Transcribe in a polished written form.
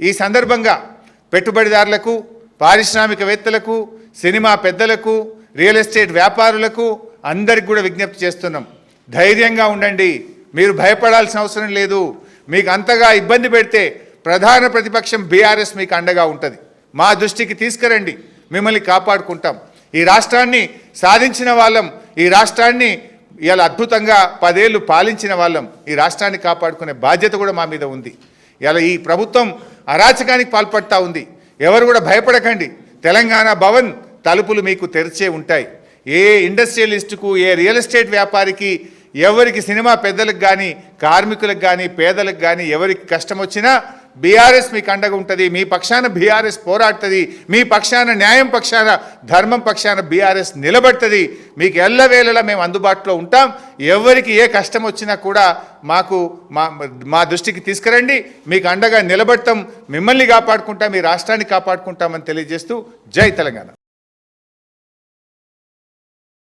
ఈ సందర్భంగా పెట్టుబడిదారులకు, పారిశ్రామికవేత్తలకు, సినిమా పెద్దలకు, రియల్ ఎస్టేట్ వ్యాపారులకు అందరికి కూడా విజ్ఞప్తి చేస్తున్నాం. ధైర్యంగా ఉండండి. మీరు భయపడాల్సిన అవసరం లేదు. మీకు అంతగా ఇబ్బంది పెడితే ప్రధాన ప్రతిపక్షం బీఆర్ఎస్ మీకు అండగా ఉంటుంది. మా దృష్టికి తీసుకురండి, మిమ్మల్ని కాపాడుకుంటాం. ఈ రాష్ట్రాన్ని సాధించిన వాళ్ళం, ఈ రాష్ట్రాన్ని ఇలా అద్భుతంగా 10 ఏళ్ళు పాలించిన వాళ్ళం. ఈ రాష్ట్రాన్ని కాపాడుకునే బాధ్యత కూడా మా మీద ఉంది. ఇలా ఈ ప్రభుత్వం అరాచకానికి పాల్పడతా ఉంది. ఎవరు కూడా భయపడకండి. తెలంగాణ భవన్ తలుపులు మీకు తెరిచే ఉంటాయి. ఏ ఇండస్ట్రియలిస్టుకు, ఏ రియల్ ఎస్టేట్ వ్యాపారికి, ఎవరికి, సినిమా పెద్దలకు కానీ, కార్మికులకు కానీ, పేదలకు కానీ ఎవరికి కష్టం వచ్చినా బీఆర్ఎస్ మీకు అండగా ఉంటుంది. మీ పక్షాన బీఆర్ఎస్ పోరాడుతుంది. మీ పక్షాన న్యాయం పక్షాన, ధర్మం పక్షాన బీఆర్ఎస్ నిలబడుతుంది. మీకు ఎల్లవేళలా మేము అందుబాటులో ఉంటాం. ఎవరికి ఏ కష్టం వచ్చినా కూడా మా దృష్టికి తీసుకురండి. మీకు అండగా నిలబడతాం, మిమ్మల్ని కాపాడుకుంటాం, మీ రాష్ట్రాన్ని కాపాడుకుంటామని తెలియజేస్తూ జై తెలంగాణ.